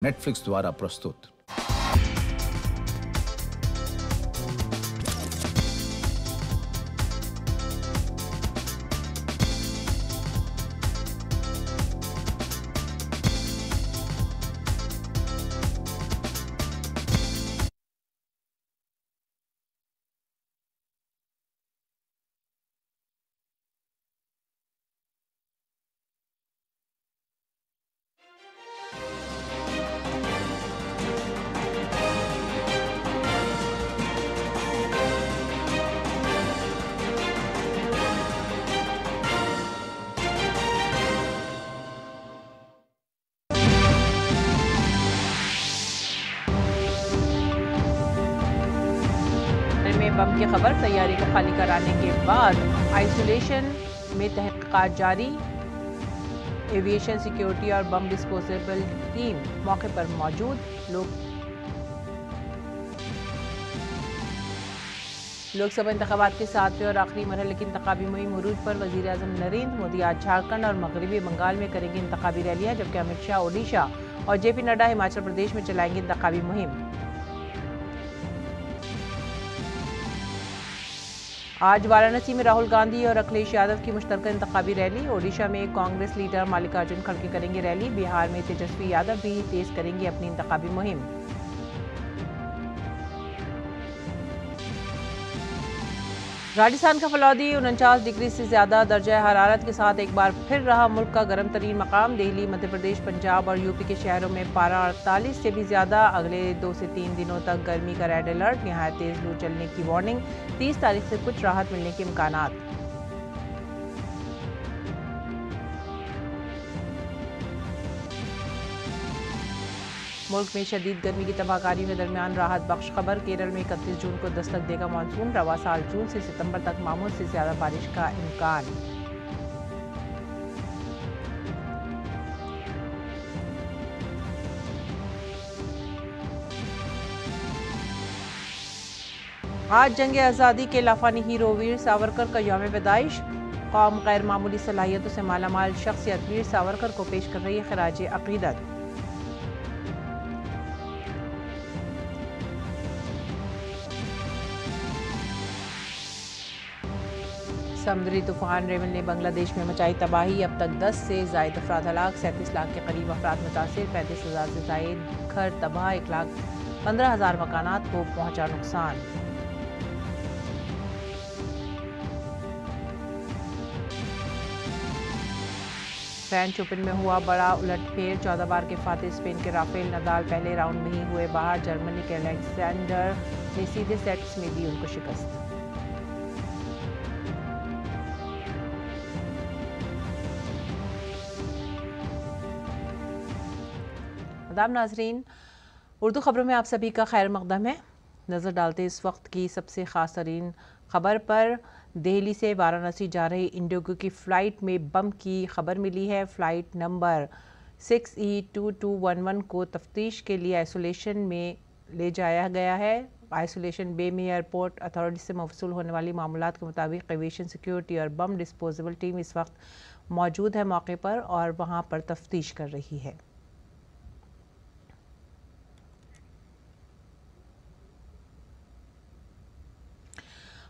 Netflix द्वारा प्रस्तुत। में बम की खबर, तैयारी को खाली कराने के बाद आइसोलेशन में तहकीकात जारी। एविएशन सिक्योरिटी और बम डिस्पोजेबल टीम मौके पर मौजूद। लोकसभा इंतखाबात के 7वें और आखिरी मरहले की इंतखाबी मुहिम उरूज पर। वज़ीर-ए-आज़म नरेंद्र मोदी आज झारखंड और मगरबी बंगाल में करेंगे इंतखाबी रैलियां, जबकि अमित शाह ओडिशा और जेपी नड्डा हिमाचल प्रदेश में चलाएंगे इंतखाबी मुहिम। आज वाराणसी में राहुल गांधी और अखिलेश यादव की मुश्तरका इंतखाबी रैली। ओडिशा में कांग्रेस लीडर मल्लिकार्जुन खड़गे करेंगे रैली। बिहार में तेजस्वी यादव भी तेज करेंगे अपनी इंतखाबी मुहिम। राजस्थान का फलौदी 49 डिग्री से ज्यादा दर्जा हरारत के साथ एक बार फिर रहा मुल्क का गर्म तरीन मकाम। दिल्ली, मध्य प्रदेश, पंजाब और यूपी के शहरों में पारा 48 से भी ज्यादा। अगले 2 से 3 दिनों तक गर्मी का रेड अलर्ट, नहायत तेज लू चलने की वार्निंग। 30 तारीख से कुछ राहत मिलने के इम्कानात। मुल्क में शदीद गर्मी की तबाहकारियों के दरमियान राहत बख्श खबर। केरल में 31 जून को दस्तक देगा मानसून। रवा साल जून से सितंबर तक मामूल से ज्यादा बारिश का इम्कान। आज जंग आज़ादी के लाफानी हीरो वीर सावरकर का यौम पैदाइश। कौम गैर मामूली सलाहियतों से मालामाल शख्सियत वीर सावरकर को पेश कर रही है खराज अकीदत। समुद्री तूफान रेमन ने बांग्लादेश में मचाई तबाही। अब तक 10 से जायद अफराद हलाक, 37 लाख के करीब अफराद मुतासिर, 35,000 से जायद घर तबाह, 1,15,000 मकानात को पहुंचा नुकसान। फ्रेंच ओपन में हुआ बड़ा उलटफेर। 14 बार के फातिह स्पेन के राफेल नदाल पहले राउंड में ही हुए बाहर। जर्मनी के अलेक्जेंडर ने सीधे सेट्स में दी उनको शिकस्त। आदाब नाजरीन, उर्दू खबरों में आप सभी का खैर मकदम है। नज़र डालते इस वक्त की सबसे ख़ास तरीन खबर पर। दिल्ली से वाराणसी जा रही इंडिगो की फ़्लाइट में बम की खबर मिली है। फ़्लाइट नंबर 6E2211 को तफ्तीश के लिए आइसोलेशन में ले जाया गया है। आइसोलेशन बे में एयरपोर्ट अथॉरिटी से मौसूल होने वाली मामूलात के मुताबिक एविएशन सिक्योरिटी और बम डिस्पोजेबल टीम इस वक्त मौजूद है मौके पर और वहाँ पर तफ्तीश कर रही है।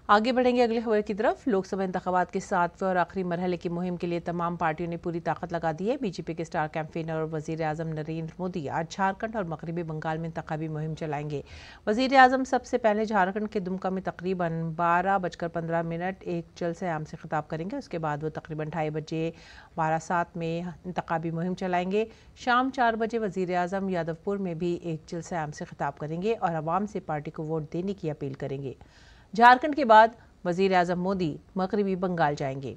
आगे बढ़ेंगे अगली खबर की तरफ। लोकसभा इंतखाबात के 7वें और आखिरी मरहले की मुहिम के लिए तमाम पार्टियों ने पूरी ताकत लगा दी है। बीजेपी के स्टार कैंपेनर और वज़ीर-ए-आज़म नरेंद्र मोदी आज झारखंड और मगरबी बंगाल में इंतखाबी मुहिम चलाएंगे। वज़ीर-ए-आज़म सबसे पहले झारखंड के दुमका में तकरीबन 12:15 एक जलसे आम से खिताब करेंगे। उसके बाद वो तकरीबन 2:30 बजे वारासात में इंतखाबी मुहिम चलाएंगे। शाम 4 बजे वज़ीर-ए-आज़म यादवपुर में भी एक जलसे आम से खिताब करेंगे और आवाम से पार्टी को वोट देने की अपील करेंगे। झारखंड के बाद वज़ीर-ए-आज़म मोदी मगरबी बंगाल जाएंगे।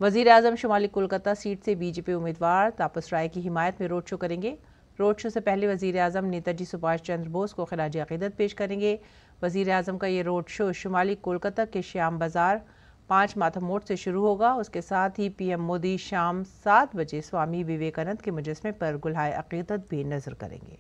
वज़ीर-ए-आज़म शुमाली कोलकाता सीट से बीजेपी उम्मीदवार तापस राय की हिमायत में रोड शो करेंगे। रोड शो से पहले वज़ीर-ए-आज़म नेताजी सुभाष चंद्र बोस को खिराज अकीदत पेश करेंगे। वज़ीर-ए-आज़म का ये रोड शो शुमाली कोलकाता के श्याम बाज़ार 5 माथा मोड़ से शुरू होगा। उसके साथ ही पीएम मोदी शाम 7 बजे स्वामी विवेकानंद के मुजस्मे पर गुलहाए अकीदत भी नजर करेंगे।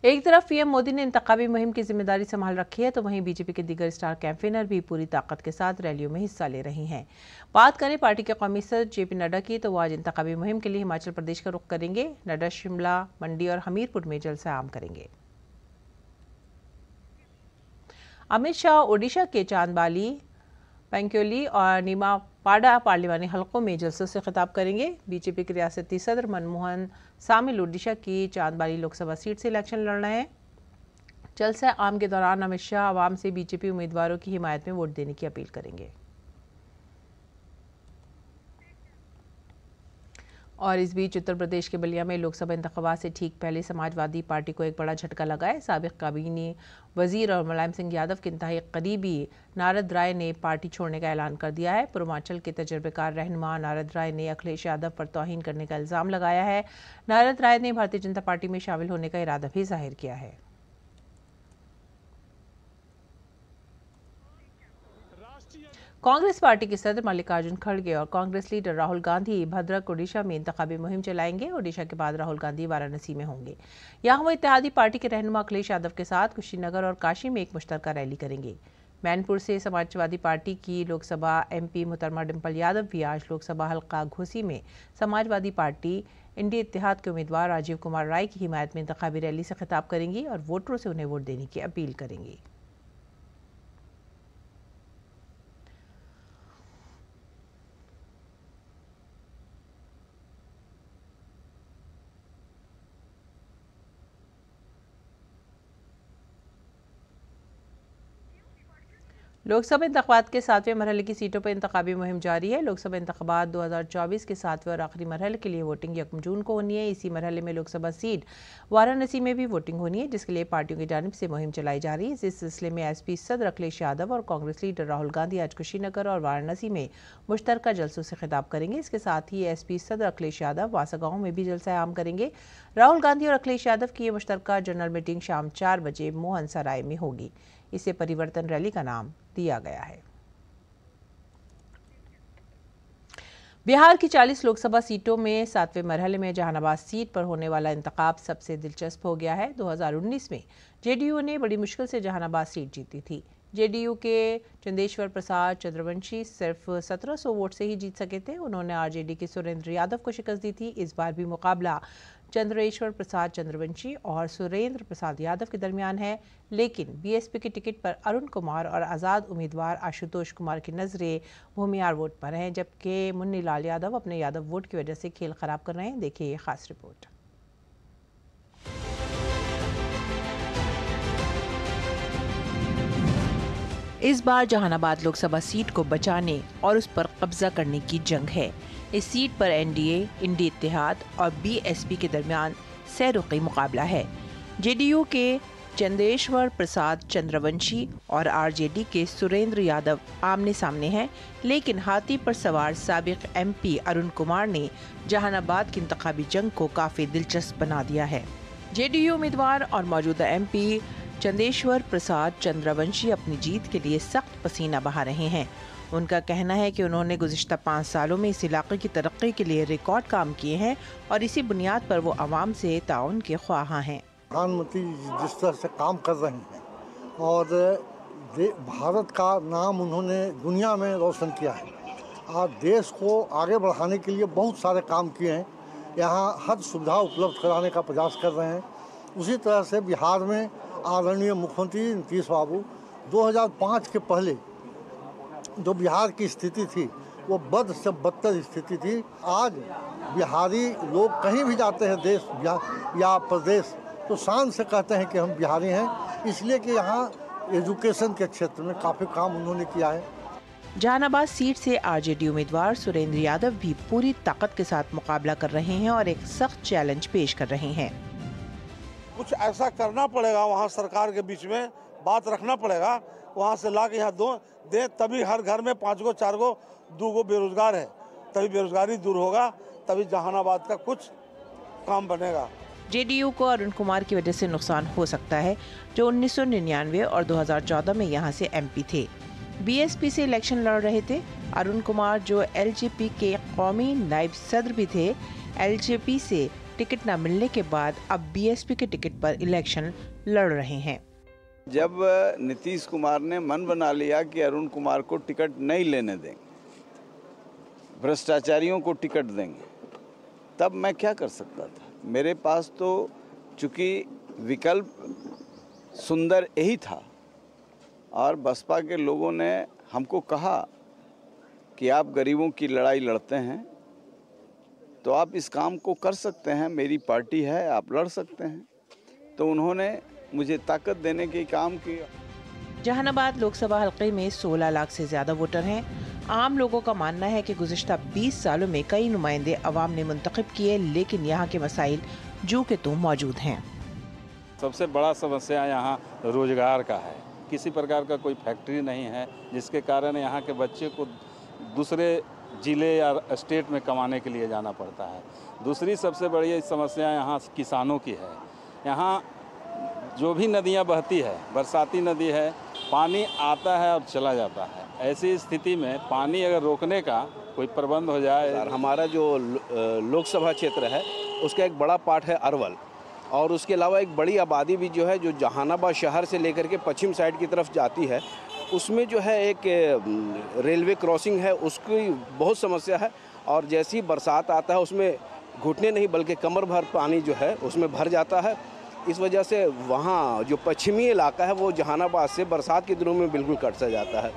एक तरफ पीएम मोदी ने इंतखाबी मुहिम की जिम्मेदारी संभाल रखी है, तो वहीं बीजेपी के दीगर स्टार कैंपेनर भी पूरी ताकत के साथ रैलियों में हिस्सा ले रही हैं। बात करें पार्टी के कौमी सदर जेपी नड्डा की, तो वो आज इंतखाबी मुहिम के लिए हिमाचल प्रदेश का रुख करेंगे। नड्डा शिमला, मंडी और हमीरपुर में जलसा आम करेंगे। अमित शाह ओडिशा के चांदबाली, पंक्योली और नीमापाड़ा पार्लिमानी हलकों में जलसों से खिताब करेंगे। बीजेपी के रियासती सदर मनमोहन सामिल ओडिशा की चांदबाली लोकसभा सीट से इलेक्शन लड़ रहे हैं। जलसा आम के दौरान अमित शाह आवाम से बीजेपी उम्मीदवारों की हिमायत में वोट देने की अपील करेंगे। और इस बीच उत्तर प्रदेश के बलिया में लोकसभा इंतखाबात से ठीक पहले समाजवादी पार्टी को एक बड़ा झटका लगा है। साबिक काबीना वजीर और मुलायम सिंह यादव के इंतहाई करीबी नारद राय ने पार्टी छोड़ने का ऐलान कर दिया है। पूर्वांचल के तजर्बेकार रहनुमा नारद राय ने अखिलेश यादव पर तौहीन करने का इल्जाम लगाया है। नारद राय ने भारतीय जनता पार्टी में शामिल होने का इरादा भी जाहिर किया है। कांग्रेस पार्टी के सदर मल्लिकार्जुन खड़गे और कांग्रेस लीडर राहुल गांधी भद्रक ओडिशा में इंतखाबी मुहिम चलाएंगे। ओडिशा के बाद राहुल गांधी वाराणसी में होंगे। यहां वो इत्तेहादी पार्टी के रहनुमा अखिलेश यादव के साथ कुशीनगर और काशी में एक मुश्तरका रैली करेंगे। मैनपुर से समाजवादी पार्टी की लोकसभा एमपी मुहतरमा डिंपल यादव भी आज लोकसभा हल्का घोसी में समाजवादी पार्टी इंडिया इत्तेहाद के उम्मीदवार राजीव कुमार राय की हिमायत में इंतखाबी रैली से खिताब करेंगी और वोटरों से उन्हें वोट देने की अपील करेंगी। लोकसभा इंतखाबात के 7वें मरहले की सीटों पर इंतखाबी मुहिम जारी है। लोकसभा इंतखाबात 2024 के 7वें और आखिरी मरहले के लिए वोटिंग 1 जून को होनी है। इसी मरहले में लोकसभा सीट वाराणसी में भी वोटिंग होनी है, जिसके लिए पार्टियों की जानिब से मुहिम चलाई जा रही है। इस सिलसिले में एसपी सदर अखिलेश यादव और कांग्रेस लीडर राहुल गांधी आज कुशीनगर और वाराणसी में मुश्तरका जलसों से खिताब करेंगे। इसके साथ ही एसपी सदर अखिलेश यादव वासागांव में भी जलसा आम करेंगे। राहुल गांधी और अखिलेश यादव की ये मुश्तरका जनरल मीटिंग शाम 4 बजे मोहन सराय में होगी। इसे परिवर्तन रैली का नाम दिया गया है। बिहार की 40 लोकसभा सीटों में 7वें मरहले में जहानाबाद सीट पर होने वाला इंतखाब सबसे दिलचस्प हो गया है। 2019 में जेडीयू ने बड़ी मुश्किल से जहानाबाद सीट जीती थी। जेडीयू के चंदेश्वर प्रसाद चंद्रवंशी सिर्फ 1700 वोट से ही जीत सके थे। उन्होंने आरजेडी के सुरेंद्र यादव को शिकस्त दी थी। इस बार भी मुकाबला चंद्रेश्वर प्रसाद चंद्रवंशी और सुरेंद्र प्रसाद यादव के दरमियान है, लेकिन बीएसपी की टिकट पर अरुण कुमार और आज़ाद उम्मीदवार आशुतोष कुमार की नजरें भूमियार वोट पर हैं, जबकि मुन्नी लाल यादव अपने यादव वोट की वजह से खेल खराब कर रहे हैं। देखिए ये खास रिपोर्ट। इस बार जहानाबाद लोकसभा सीट को बचाने और उस पर कब्जा करने की जंग है। इस सीट पर एनडीए, इंडी इत्तेहाद और बीएसपी के दरमियान सैरुकी मुकाबला है। जेडीयू के चंदेश्वर प्रसाद चंद्रवंशी और आरजेडी के सुरेंद्र यादव आमने सामने हैं, लेकिन हाथी पर सवार साबिक एमपी अरुण कुमार ने जहानाबाद की इंतखाबी जंग को काफी दिलचस्प बना दिया है। जेडीयू उम्मीदवार और मौजूदा एमपी चंदेश्वर प्रसाद चंद्रवंशी अपनी जीत के लिए सख्त पसीना बहा रहे हैं। उनका कहना है कि उन्होंने गुज़िश्ता 5 सालों में इस इलाके की तरक्की के लिए रिकॉर्ड काम किए हैं और इसी बुनियाद पर वो आवाम से ताउन के ख्वाहां हैं। प्रधानमंत्री जिस तरह से काम कर रहे हैं और भारत का नाम उन्होंने दुनिया में रोशन किया है और देश को आगे बढ़ाने के लिए बहुत सारे काम किए हैं। यहाँ हर सुविधा उपलब्ध कराने का प्रयास कर रहे हैं। उसी तरह से बिहार में आदरणीय मुख्यमंत्री नीतीश बाबू 2005 के पहले जो बिहार की स्थिति थी वो बद से बदतर स्थिति थी। आज बिहारी लोग कहीं भी जाते हैं देश या प्रदेश तो शान से कहते हैं कि हम बिहारी हैं, इसलिए कि यहाँ एजुकेशन के क्षेत्र में काफ़ी काम उन्होंने किया है। जहानाबाद सीट से आरजेडी उम्मीदवार सुरेंद्र यादव भी पूरी ताकत के साथ मुकाबला कर रहे हैं और एक सख्त चैलेंज पेश कर रहे हैं। कुछ ऐसा करना पड़ेगा, वहाँ सरकार के बीच में बात रखना पड़ेगा, वहाँ से ला के यहाँ दे, तभी हर घर में 5 गो 4 गो 2 गो बेरोजगार है, तभी बेरोजगारी दूर होगा, तभी जहानाबाद का कुछ काम बनेगा। जेडीयू को अरुण कुमार की वजह से नुकसान हो सकता है, जो 1999 और 2014 में यहां से एमपी थे। बीएसपी से इलेक्शन लड़ रहे थे। अरुण कुमार जो एलजेपी के कौमी नायब सदर भी थे, एलजेपी से टिकट न मिलने के बाद अब बीएसपी के टिकट पर इलेक्शन लड़ रहे हैं। जब नीतीश कुमार ने मन बना लिया कि अरुण कुमार को टिकट नहीं लेने देंगे, भ्रष्टाचारियों को टिकट देंगे, तब मैं क्या कर सकता था। मेरे पास तो चूंकि विकल्प सुंदर यही था और बसपा के लोगों ने हमको कहा कि आप गरीबों की लड़ाई लड़ते हैं तो आप इस काम को कर सकते हैं, मेरी पार्टी है, आप लड़ सकते हैं। तो उन्होंने मुझे ताकत देने के काम किया। जहानाबाद लोकसभा हल्के में 16 लाख से ज्यादा वोटर हैं। आम लोगों का मानना है कि गुज़िश्ता 20 सालों में कई नुमाइंदे अवाम ने मुंतखब किए, लेकिन यहाँ के मसाइल जू के तो मौजूद हैं। सबसे बड़ा समस्या यहाँ रोजगार का है। किसी प्रकार का कोई फैक्ट्री नहीं है, जिसके कारण यहाँ के बच्चे को दूसरे जिले या स्टेट में कमाने के लिए जाना पड़ता है। दूसरी सबसे बड़ी समस्या यहाँ किसानों की है। यहाँ जो भी नदियाँ बहती है, बरसाती नदी है, पानी आता है और चला जाता है। ऐसी स्थिति में पानी अगर रोकने का कोई प्रबंध हो जाए। हमारा जो लोकसभा क्षेत्र है उसका एक बड़ा पार्ट है अरवल, और उसके अलावा एक बड़ी आबादी भी जो है जो जहानाबाद शहर से लेकर के पश्चिम साइड की तरफ जाती है, उसमें जो है एक रेलवे क्रॉसिंग है, उसकी बहुत समस्या है। और जैसी बरसात आता है उसमें घुटने नहीं बल्कि कमर भर पानी जो है उसमें भर जाता है। इस वजह से वहाँ जो पश्चिमी इलाका है वो जहानाबाद से बरसात के दिनों में बिल्कुल कट सा जाता है।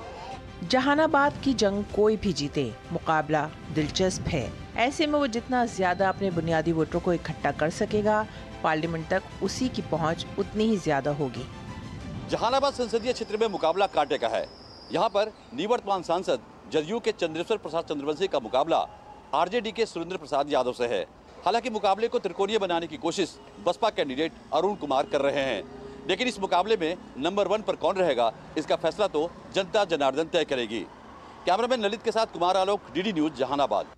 जहानाबाद की जंग कोई भी जीते, मुकाबला दिलचस्प है। ऐसे में वो जितना ज्यादा अपने बुनियादी वोटरों को इकट्ठा कर सकेगा, पार्लियामेंट तक उसी की पहुंच उतनी ही ज्यादा होगी। जहानाबाद संसदीय क्षेत्र में मुकाबला कांटे का है। यहाँ पर निवर्तमान सांसद जदयू के चंद्रेश्वर प्रसाद चंद्रवंशी का मुकाबला आरजेडी के सुरेंद्र प्रसाद यादव से है। हालांकि मुकाबले को त्रिकोणीय बनाने की कोशिश बसपा कैंडिडेट अरुण कुमार कर रहे हैं, लेकिन इस मुकाबले में नंबर 1 पर कौन रहेगा, इसका फैसला तो जनता जनार्दन तय करेगी। कैमरामैन ललित के साथ कुमार आलोक, डीडी न्यूज, जहानाबाद।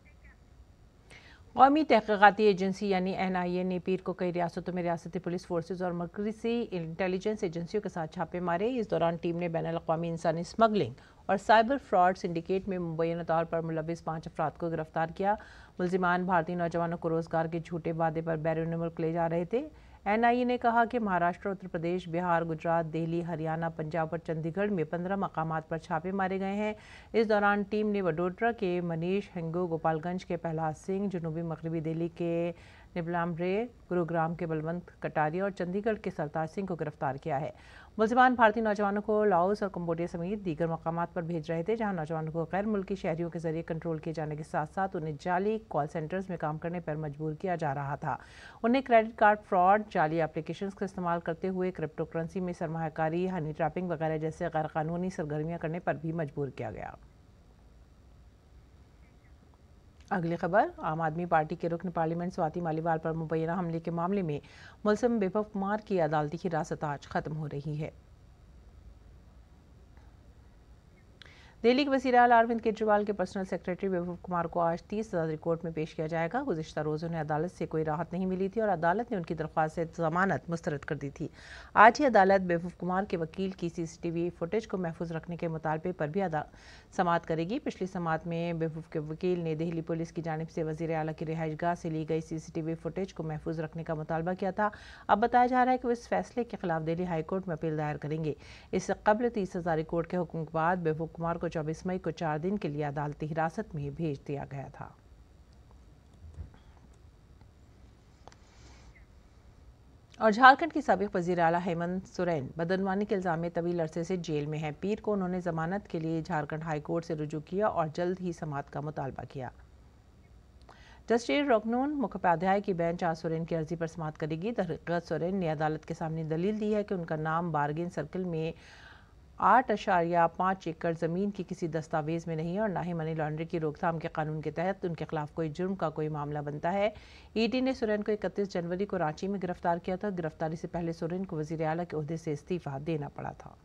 कौमी तहकीकाती एजेंसी यानी NIA ने पीर को कई रियासतों में रियासती पुलिस फोर्सेज और मरकजी इंटेलिजेंस एजेंसियों के साथ छापे मारे। इस दौरान टीम ने बैनुल-अक़वामी इंसानी स्मगलिंग और साइबर फ्रॉड सिंडिकेट में मुबैना तौर पर मुलविस 5 अफराद को गिरफ्तार किया। मुलजिमान भारतीय नौजवानों को रोजगार के झूठे वादे पर बैरून मुल्क ले जा रहे थे। NIA ने कहा कि महाराष्ट्र, उत्तर प्रदेश, बिहार, गुजरात, दिल्ली, हरियाणा, पंजाब और चंडीगढ़ में 15 मकामात पर छापे मारे गए हैं। इस दौरान टीम ने वडोदरा के मनीष हेंगू, गोपालगंज के प्रहलाद सिंह, जनूबी मगरबी दिल्ली के निबलाम रे, गुरुग्राम के बलवंत कटारिया और चंडीगढ़ के सरताज सिंह को गिरफ्तार किया है। मुलजिमान भारतीय नौजवानों को लाओस और कम्बोडिया समेत दीगर मकामात पर भेज रहे थे, जहां नौजवानों को गैर मुल्की शहरियों के जरिए कंट्रोल किए जाने के साथ साथ उन्हें जाली कॉल सेंटर्स में काम करने पर मजबूर किया जा रहा था। उन्हें क्रेडिट कार्ड फ्रॉड, जाली एप्लीकेशंस का इस्तेमाल करते हुए क्रिप्टो करेंसी में सरमायाकारी, हनी ट्रैपिंग वगैरह जैसे गैर कानूनी सरगर्मियां करने पर भी मजबूर किया गया। अगली खबर, आम आदमी पार्टी के रुकन पार्लियामेंट स्वाति मालीवाल पर मुबैना हमले के मामले में मुलजिम वैभव कुमार की अदालती हिरासत आज खत्म हो रही है। दिल्ली के वज़ीर आला अरविंद केजरीवाल के पर्सनल सेक्रेटरी वैभव कुमार को आज 30,000 कोर्ट में पेश किया जाएगा। गुज़िश्ता रोज़ उन्हें अदालत से कोई राहत नहीं मिली थी और अदालत ने उनकी दरख्वास्त से जमानत मुस्तरद कर दी थी। आज ही अदालत वैभव कुमार के वकील की CCTV फुटेज को महफूज रखने के मुतालबे पर भी समाअत करेगी। पिछली समाअत में वैभव के वकील ने दिल्ली पुलिस की जानिब से वज़ीर आला की रिहाइशगाह से ली गई CCTV फुटेज को महफूज रखने का मुतालबा किया था। अब बताया जा रहा है कि वो इस फैसले के खिलाफ दिल्ली हाईकोर्ट में अपील दायर करेंगे। इससे कबल 30,000 कोर्ट के हुक्म के बाद वैभव कुमार को 24 मई को 4 दिन के लिए अदालती हिरासत में भेज दिया गया था। और झारखंड की साबिक वज़ीर आला हेमंत सोरेन बदनवानी के इल्जाम में तवील अरसे से जेल में हैं। पीर को उन्होंने जमानत के लिए झारखंड हाई कोर्ट से रुजू किया और जल्द ही समाअत का मुतालबा किया। जस्टिस रघुनंदन मुखोपाध्याय की बेंच आज सोरेन की अर्जी पर समाअत करेगी। दरअसल सोरेन ने अदालत के सामने दलील दी है कि उनका नाम बारगेन सर्कल में 8.5 एकड़ ज़मीन की किसी दस्तावेज में नहीं है और ना ही मनी लॉन्ड्रिंग की रोकथाम के कानून के तहत उनके खिलाफ कोई जुर्म का कोई मामला बनता है। ED ने सोरेन को 31 जनवरी को रांची में गिरफ्तार किया था। गिरफ्तारी से पहले सोरेन को वज़ीर आला के ओहदे से इस्तीफा देना पड़ा था।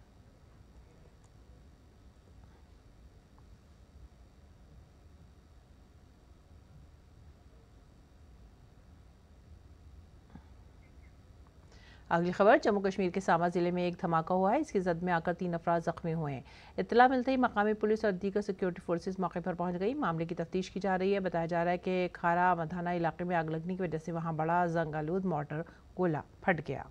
अगली खबर, जम्मू कश्मीर के सामा जिले में एक धमाका हुआ है। इसकी जद में आकर 3 अफराद जख्मी हुए हैं। इत्तला मिलते ही मकामी पुलिस और दीगर सिक्योरिटी फोर्सेज मौके पर पहुंच गई। मामले की तफ्तीश की जा रही है। बताया जा रहा है कि खारा मधाना इलाके में आग लगने की वजह से वहां बड़ा जंग-आलूद मोटर गोला फट गया।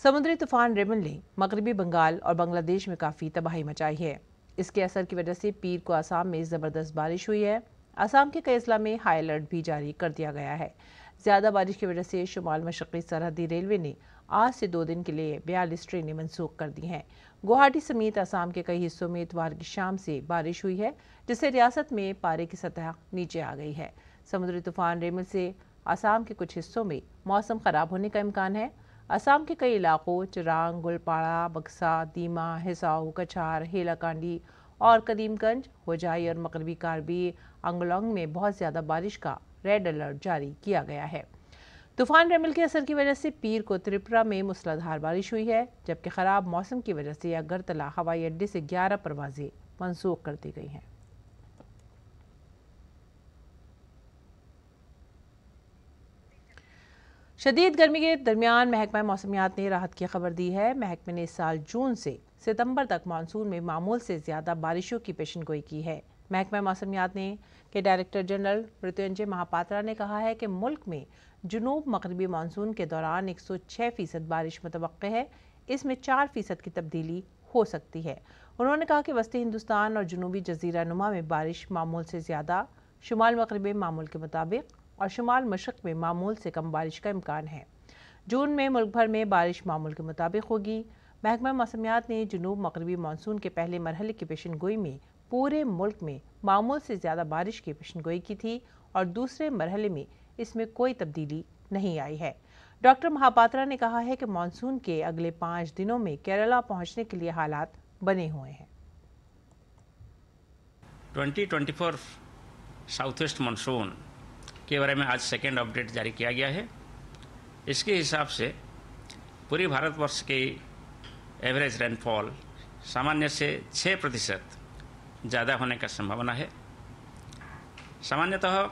समुद्री तूफान रेमन ने मगरबी बंगाल और बांग्लादेश में काफ़ी तबाही मचाई है। इसके असर की वजह से पीर को आसाम में ज़बरदस्त बारिश हुई है। आसाम के कई अजला में हाई अलर्ट भी जारी कर दिया गया है। ज़्यादा बारिश की वजह से शुमाल मशरक़ी सरहदी रेलवे ने आज से 2 दिन के लिए 42 ट्रेनें मनसूख कर दी हैं। गुवाहाटी समेत आसाम के कई हिस्सों में इतवार की शाम से बारिश हुई है, जिससे रियासत में पारे की सतह नीचे आ गई है। समुद्री तूफान रेमन से आसाम के कुछ हिस्सों में मौसम ख़राब होने का इम्कान है। असम के कई इलाकों चिरांग, गुलपाड़ा, बक्सा, दीमा, हिसाऊ, कछार, हेलाकांडी और कदीमगंज, होजाई और मगरबी कार्बी आंगलोंग में बहुत ज़्यादा बारिश का रेड अलर्ट जारी किया गया है। तूफान रेमल के असर की वजह से पीर को त्रिपुरा में मूसलाधार बारिश हुई है, जबकि ख़राब मौसम की वजह से अगरतला हवाई अड्डे से 11 परवाजें मनसूख कर दी गई हैं। शदीद गर्मी के दरमियान महकमा मौसमियात ने राहत की खबर दी है। महकमे ने इस साल जून से सितंबर तक मानसून में मामूल से ज़्यादा बारिशों की पेशनगोई की है। महकमा मौसमियात ने के डायरेक्टर जनरल मृत्युंजय महापात्रा ने कहा है कि मुल्क में जुनूब मगरबी मानसून के दौरान 106% बारिश मुतवक्के है। इसमें 4% की तब्दीली हो सकती है। उन्होंने कहा कि वस्ती हिंदुस्तान और जुनूबी जजीरा नुमा में बारिश मामूल से ज़्यादा, शुमाल मगरबी मामूल के मुताबिक और शुमाल मशरक़ में मामूल से कम बारिश का इम्कान है। जून में मुल्क भर में बारिश मामूल के मुताबिक होगी। महकमा मौसमियात ने जुनूब मगरबी मानसून के पहले मरहले की पेशनगोई में पूरे मुल्क में मामूल से ज़्यादा बारिश की पेशनगोई की थी और दूसरे मरहले में इसमें कोई तब्दीली नहीं आई है। डॉक्टर महापात्रा ने कहा है कि मानसून के अगले 5 दिनों में केरला पहुंचने के लिए हालात बने हुए हैं। 2024 साउथ वेस्ट मानसून के बारे में आज सेकेंड अपडेट जारी किया गया है। इसके हिसाब से पूरी भारतवर्ष की एवरेज रेनफॉल सामान्य से 6% ज़्यादा होने का संभावना है। सामान्यतः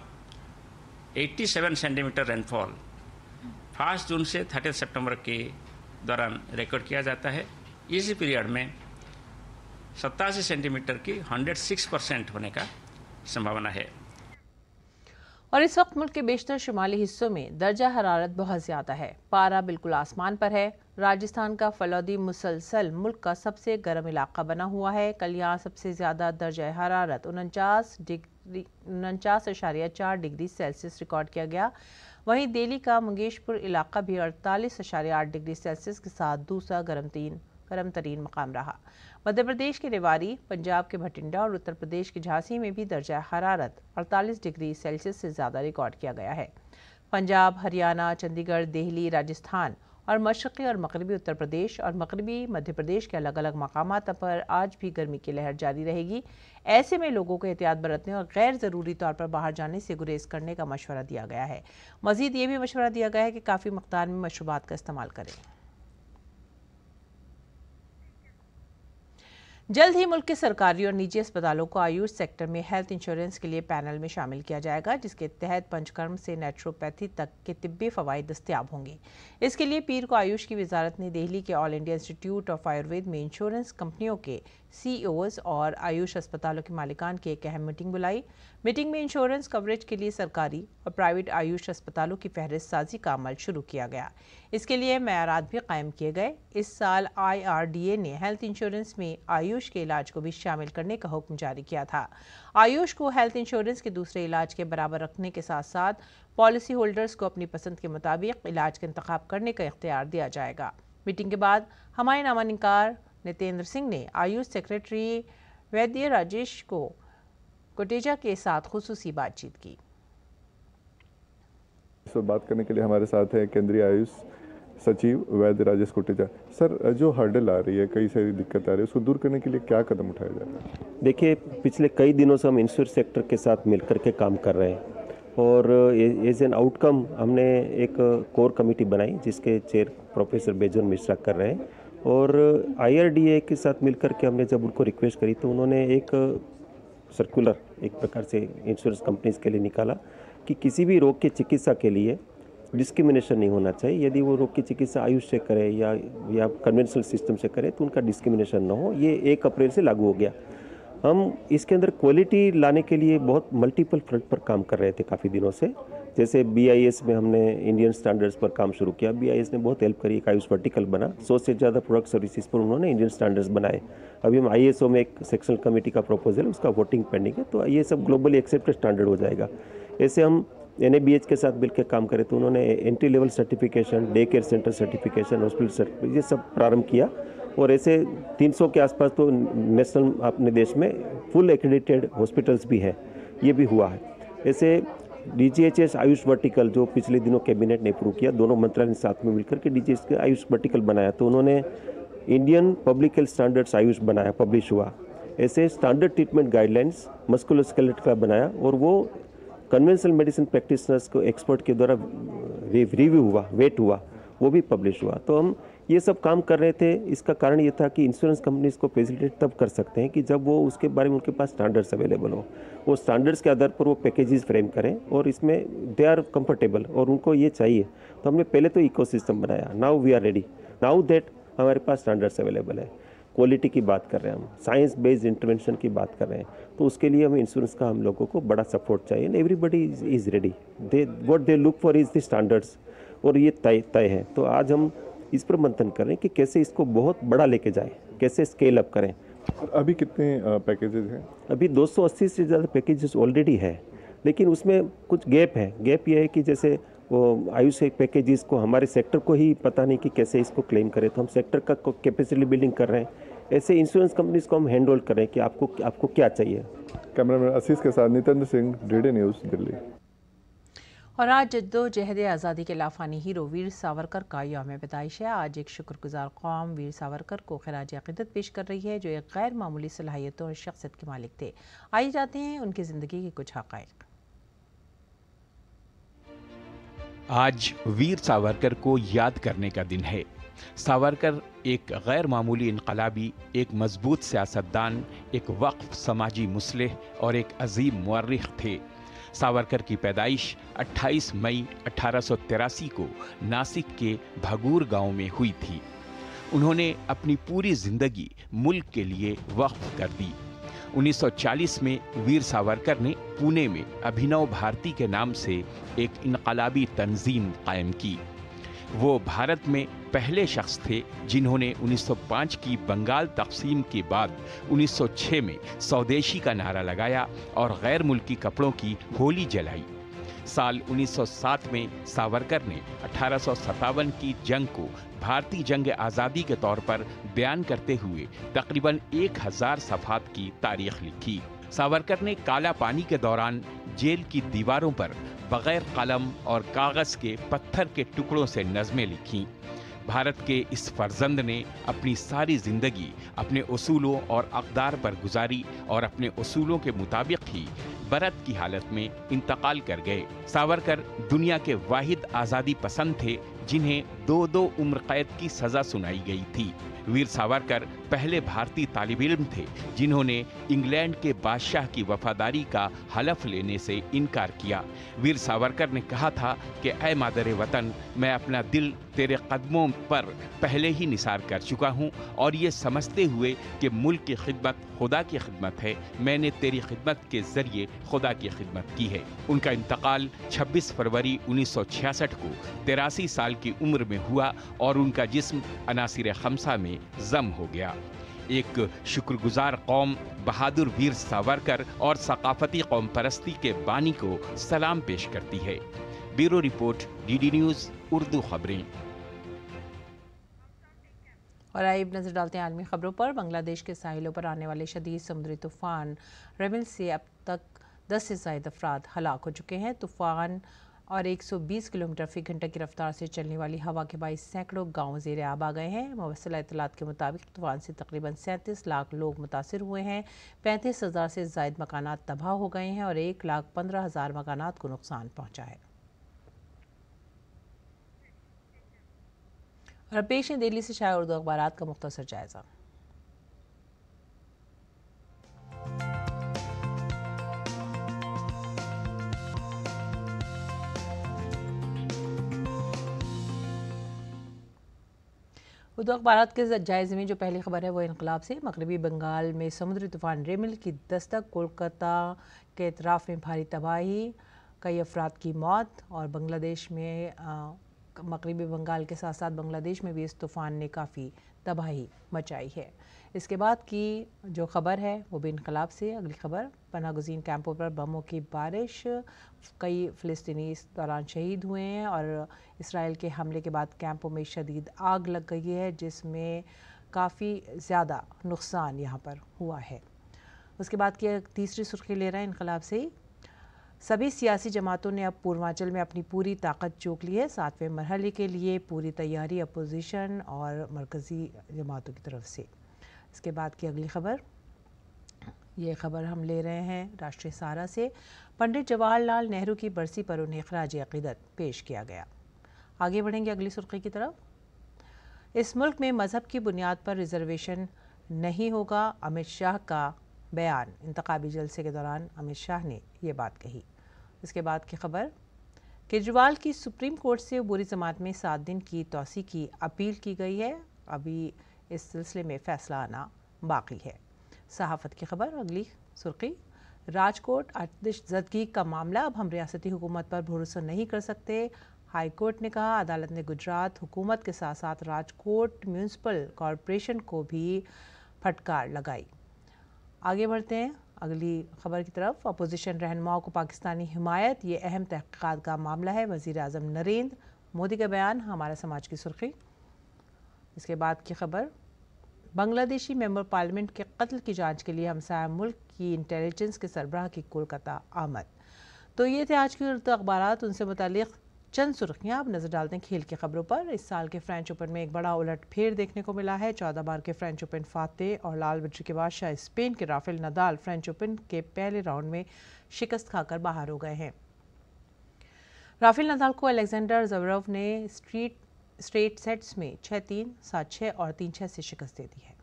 87 सेंटीमीटर रेनफॉल 1 जून से 30 सितंबर के दौरान रिकॉर्ड किया जाता है। इसी पीरियड में 87 सेंटीमीटर की 106% होने का संभावना है। और इस वक्त मुल्क के बेशतर शुमाली हिस्सों में दर्जा हरारत बहुत ज़्यादा है। पारा बिल्कुल आसमान पर है। राजस्थान का फलौदी मुसलसल मुल्क का सबसे गर्म इलाका बना हुआ है। कल यहाँ सबसे ज़्यादा दर्जा हरारत 49.4 डिग्री सेल्सियस रिकॉर्ड किया गया। वहीं दिल्ली का मंगेशपुर इलाका भी 48.8 डिग्री सेल्सियस के साथ दूसरा गर्म तरीन मकाम रहा। मध्य प्रदेश के रेवाड़ी, पंजाब के भटिंडा और उत्तर प्रदेश के झांसी में भी दर्जा हरारत 48 डिग्री सेल्सियस से ज़्यादा रिकॉर्ड किया गया है। पंजाब, हरियाणा, चंडीगढ़, दिल्ली, राजस्थान और मशरक़ी और मगरबी उत्तर प्रदेश और मगरबी मध्य प्रदेश के अलग अलग मकामात पर आज भी गर्मी की लहर जारी रहेगी। ऐसे में लोगों को एहतियात बरतने और गैर ज़रूरी तौर पर बाहर जाने से गुरेज करने का मशवरा दिया गया है। मज़ीद ये भी मशवरा दिया गया है कि काफ़ी मकदार में मशरूबात का इस्तेमाल करें। जल्द ही मुल्क के सरकारी और निजी अस्पतालों को आयुष सेक्टर में हेल्थ इंश्योरेंस के लिए पैनल में शामिल किया जाएगा, जिसके तहत पंचकर्म से नेचुरोपैथी तक के तिब्बी फ़वाइद दस्तियाब होंगे। इसके लिए पीर को आयुष की वजारत ने दिल्ली के all India institute of Ayurveda में इंश्योरेंस कंपनियों के CEOs और आयुष अस्पतालों के मालिकान की एक अहम मीटिंग बुलाई। मीटिंग में इंश्योरेंस कवरेज के लिए सरकारी और प्राइवेट आयुष अस्पतालों की फहरिस्त साजी का अमल शुरू किया गया। इसके लिए मयारात भी कायम किए गए। इस साल IRDA ने हेल्थ इंश्योरेंस में आयुष के इलाज को भी शामिल करने का हुक्म जारी किया था। आयुष को हेल्थ इंश्योरेंस के दूसरे इलाज के बराबर रखने के साथ साथ पॉलिसी होल्डर्स को अपनी पसंद के मुताबिक इलाज का इंतखाब करने का इख्तियार दिया जाएगा। मीटिंग के बाद हमारे नामा निकार नितेंद्र सिंह ने आयुष सेक्रेटरी वैद्य राजेश को कोटेचा के साथ खुसूसी बातचीत की। इस बात करने के लिए हमारे साथ है केंद्रीय आयुष सचिव वैद्य राजेश कोटेचा। सर, जो हर्डल आ रही है, कई सारी दिक्कत आ रही है, उसको दूर करने के लिए क्या कदम उठाया जा रहा है? देखिए, पिछले कई दिनों से हम इंश्योरेंस सेक्टर के साथ मिलकर के काम कर रहे हैं और एज एन आउटकम हमने एक कोर कमेटी बनाई जिसके चेयर प्रोफेसर बेजोर मिश्रा कर रहे हैं और IRDA के साथ मिलकर के हमने जब उनको रिक्वेस्ट करी तो उन्होंने एक सर्कुलर एक प्रकार से इंश्योरेंस कंपनीज के लिए निकाला कि किसी भी रोग की चिकित्सा के लिए डिस्क्रिमिनेशन नहीं होना चाहिए। यदि वो रोग की चिकित्सा आयुष से करे या कन्वेंशनल सिस्टम से करे तो उनका डिस्क्रिमिनेशन ना हो। ये 1 अप्रैल से लागू हो गया। हम इसके अंदर क्वालिटी लाने के लिए बहुत मल्टीपल फ्रंट पर काम कर रहे थे काफ़ी दिनों से। जैसे BIS में हमने इंडियन स्टैंडर्ड्स पर काम शुरू किया। BIS ने बहुत हेल्प करी, एक आयुष वर्टिकल बना। 100 से ज़्यादा प्रोडक्ट सर्विसेज पर उन्होंने इंडियन स्टैंडर्ड्स बनाए। अभी हम ISO में एक सेक्शनल कमेटी का प्रपोजल, उसका वोटिंग पेंडिंग है, तो ये सब ग्लोबली एक्सेप्टेड स्टैंडर्ड हो जाएगा। ऐसे हम NABH के साथ मिलकर काम करें तो उन्होंने entry level certification, day care centre certification, hospital certification, ये सब प्रारंभ किया। और ऐसे 300 के आसपास तो नेशनल अपने देश में फुल एक्रेडिटेड हॉस्पिटल्स भी हैं, ये भी हुआ है। ऐसे DGHS आयुष वर्टिकल जो पिछले दिनों कैबिनेट ने अप्रूव किया, दोनों मंत्रालय ने साथ में मिलकर के DGHS के आयुष वर्टिकल बनाया, तो उन्होंने Indian public health standards Ayush बनाया, पब्लिश हुआ। ऐसे स्टैंडर्ड ट्रीटमेंट गाइडलाइंस मस्कुलोस्केलेटल का बनाया और वो कन्वेंशनल मेडिसिन प्रैक्टिशनर्स को एक्सपर्ट के द्वारा रिव्यू हुआ, वेट हुआ, वो भी पब्लिश हुआ। तो हम ये सब काम कर रहे थे। इसका कारण ये था कि इंश्योरेंस कंपनीज को फैसिलिटेट तब कर सकते हैं कि जब वो उसके बारे में उनके पास स्टैंडर्ड्स अवेलेबल हो। वो स्टैंडर्ड्स के आधार पर वो पैकेजेस फ्रेम करें और इसमें दे आर कंफर्टेबल और उनको ये चाहिए। तो हमने पहले तो इकोसिस्टम बनाया। Now we are ready, now that हमारे पास स्टैंडर्ड्स अवेलेबल है। क्वालिटी की बात कर रहे हैं हम, साइंस बेस्ड इंटरवेंशन की बात कर रहे हैं, तो उसके लिए हमें इंश्योरेंस का हम लोगों को बड़ा सपोर्ट चाहिए। Everybody is ready, they what they look for is the standards, और ये तय है। तो आज हम इस पर मंथन कर रहे हैं कि कैसे इसको बहुत बड़ा लेके जाएं, कैसे स्केल अप करें। अभी कितने पैकेजेस हैं? अभी 280 से ज़्यादा पैकेजेस ऑलरेडी है, लेकिन उसमें कुछ गैप है। गैप ये है कि जैसे वो आयुष पैकेजेस को हमारे सेक्टर को ही पता नहीं कि कैसे इसको क्लेम करें, तो हम सेक्टर का कैपेसिटी बिल्डिंग कर रहे हैं। ऐसे इंश्योरेंस कंपनीज को हम हैंड होल्ड कर रहे हैं कि आपको क्या चाहिए। कैमरामैन आशीष के साथ नितेंद्र सिंह, DD न्यूज़, दिल्ली। और आज जद्दोजहद आज़ादी के लाफानी हीरो वीर सावरकर का यौम पैदाइश है। आज एक शुक्रगुजार कौम वीर सावरकर को खराज अक़ीदत पेश कर रही है, जो एक गैर मामूली सलाहियतों और शख्सियत के मालिक थे। आइए जाते हैं उनकी ज़िंदगी के कुछ हक़ाइक़। आज वीर सावरकर को याद करने का दिन है। सावरकर एक गैर मामूली इनकलाबी, एक मजबूत सियासतदान, एक वक्फ समाजी मुस्लिह और एक अजीम मुअर्रिख थे। सावरकर की पैदाइश 28 मई 1883 को नासिक के भगूर गांव में हुई थी। उन्होंने अपनी पूरी जिंदगी मुल्क के लिए वक्फ कर दी। 1940 में वीर सावरकर ने पुणे में अभिनव भारती के नाम से एक इनकलाबी तंजीम कायम की। वो भारत में पहले शख्स थे जिन्होंने 1905 की बंगाल तकसीम के बाद 1906 में स्वदेशी का नारा लगाया और गैर मुल्की कपड़ों की होली जलाई। साल 1907 में सावरकर ने 1857 की जंग को भारतीय जंग आज़ादी के तौर पर बयान करते हुए तकरीबन 1000 सफ़हात की तारीख लिखी। सावरकर ने काला पानी के दौरान जेल की दीवारों पर बगैर कलम और कागज़ के पत्थर के टुकड़ों से नज़में लिखीं। भारत के इस फर्जंद ने अपनी सारी जिंदगी अपने उसूलों और अक़दार पर गुजारी और अपने उसूलों के मुताबिक ही बरत की हालत में इंतकाल कर गए। सावरकर दुनिया के वाहिद आज़ादी पसंद थे जिन्हें 2-2 उम्र कैद की सज़ा सुनाई गई थी। वीर सावरकर पहले भारतीय तालिब इल्म थे जिन्होंने इंग्लैंड के बादशाह की वफादारी का हलफ लेने से इनकार किया। वीर सावरकर ने कहा था कि ऐ मादर वतन, मैं अपना दिल तेरे कदमों पर पहले ही निसार कर चुका हूँ और ये समझते हुए कि मुल्क की खिदमत खुदा की खिदमत है, मैंने तेरी खिदमत के जरिए खुदा की खिदमत की है। उनका इंतकाल 26 फरवरी 1966 को 83 साल की उम्र में हुआ और उनका जिस्म अनासिर खमसा में जम हो गया। एक शुक्रगुजार कौम बहादुर वीर सावरकर और सकाफती कौम परस्ती के बानी को सलाम पेश करती है। Bureau report, DD news Urdu खबरें। और आइए नजर डालते हैं आलमी खबरों पर। बांग्लादेश के साहिलों पर आने वाले शदीद समुद्री तूफान रेमिल से अब तक 10 से ज़ायद अफराद हलाक हो चुके हैं। तूफान और 120 किलोमीटर फी घंटे की रफ्तार से चलने वाली हवा के बाईस सैकड़ों गाँव ज़ेर आब आ गए हैं। मुवस्सिला इत्तलात के मुताबिक तूफान से तकरीबन 37 लाख लोग मुतासिर हुए हैं। 35,000 से ज़ायद मकानात तबाह हो गए हैं और 1,15,000 मकानात को नुकसान पहुँचा है। और पेश है दिल्ली से शाया उर्दू अखबारात का मुख्तसर जायजा। उर्दू अखबारात के जायज़े में जो पहली खबर है वो इनकलाब से। मगरबी बंगाल में समुद्री तूफान रेमिल की दस्तक, कोलकाता के अतराफ में भारी तबाही, कई अफराद की मौत। और बांग्लादेश में मगरबी बंगाल के साथ साथ बांग्लादेश में भी इस तूफ़ान ने काफ़ी तबाही मचाई है। इसके बाद की जो ख़बर है वो भी इनकलाब से। अगली खबर, पनाहगज़ीन कैंपों पर बमों की बारिश, कई फ़िलिस्तीनी इस दौरान शहीद हुए हैं। और इसराइल के हमले के बाद कैंपों में शदीद आग लग गई है, जिसमें काफ़ी ज़्यादा नुकसान यहाँ पर हुआ है। उसके बाद की तीसरी सुर्खी ले रहे हैं इनकलाब से ही। सभी सियासी जमातों ने अब पूर्वांचल में अपनी पूरी ताकत झोंक ली है। 7वें मरहले के लिए पूरी तैयारी अपोजिशन और मरकज़ी जमातों की तरफ से। इसके बाद की अगली खबर, ये खबर हम ले रहे हैं राष्ट्रीय सहारा से। पंडित जवाहरलाल नेहरू की बरसी पर उन्हें खराज अक़ीदत पेश किया गया। आगे बढ़ेंगे अगली सुर्खी की तरफ। इस मुल्क में मज़हब की बुनियाद पर रिजर्वेशन नहीं होगा, अमित शाह का बयान। इंतखाबी जलसे के दौरान अमित शाह ने ये बात कही। इसके बाद की खबर, केजरीवाल की सुप्रीम कोर्ट से बुरी जमात में 7 दिन की तौसी की अपील की गई है। अभी इस सिलसिले में फ़ैसला आना बाकी है। सहाफ़त की खबर, अगली सुर्खी, राजकोट आतिशज़दगी का मामला, अब हम रियासती हुकूमत पर भरोसा नहीं कर सकते। हाई कोर्ट ने कहा। अदालत ने गुजरात हुकूमत के साथ साथ राजकोट म्यूनसिपल कॉरपोरेशन को भी फटकार लगाई। आगे बढ़ते हैं अगली खबर की तरफ। अपोजिशन रहनुमाओं को पाकिस्तानी हिमायत, ये अहम तहक़ीक़ात का मामला है। वज़ीर आज़म नरेंद्र मोदी का बयान, हमारा समाज की सुर्खी। इसके बाद की खबर, बांग्लादेशी मेंबर पार्लियामेंट के कत्ल की जांच के लिए हमसाया मुल्क की इंटेलिजेंस के सरबराह की कोलकाता आमद। तो ये थे आज की उर्दू अखबारात, उनसे मुतालिक चंद सुर्खियाँ। अब नज़र डालते हैं खेल की खबरों पर। इस साल के फ्रेंच ओपन में एक बड़ा उलट फेर देखने को मिला है। 14 बार के फ्रेंच ओपन फातेह और लाल बत्ती के बादशाह स्पेन के राफेल नदाल फ्रेंच ओपन के पहले राउंड में शिकस्त खाकर बाहर हो गए हैं। राफेल नदाल को अलेक्जेंडर ज़वेरेव ने स्ट्रेट सेट्स में 6-3, 7-6 और 3-6 से शिकस्त दे दी है।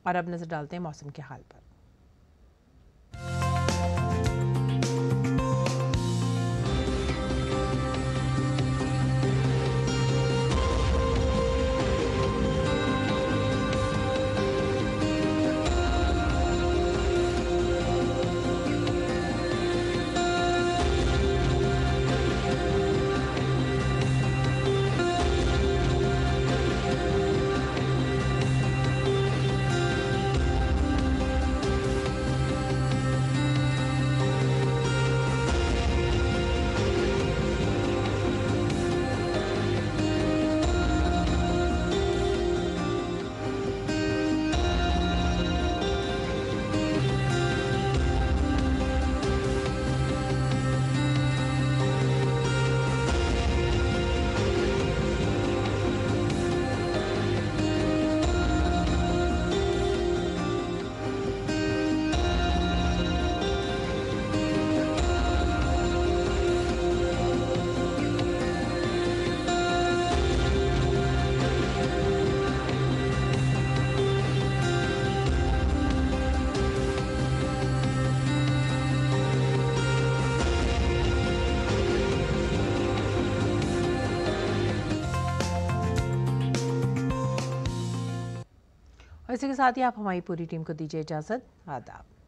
और अब नजर डालते हैं मौसम के हाल पर। और इसी के साथ ही आप हमारी पूरी टीम को दीजिए इजाज़त। आदाब।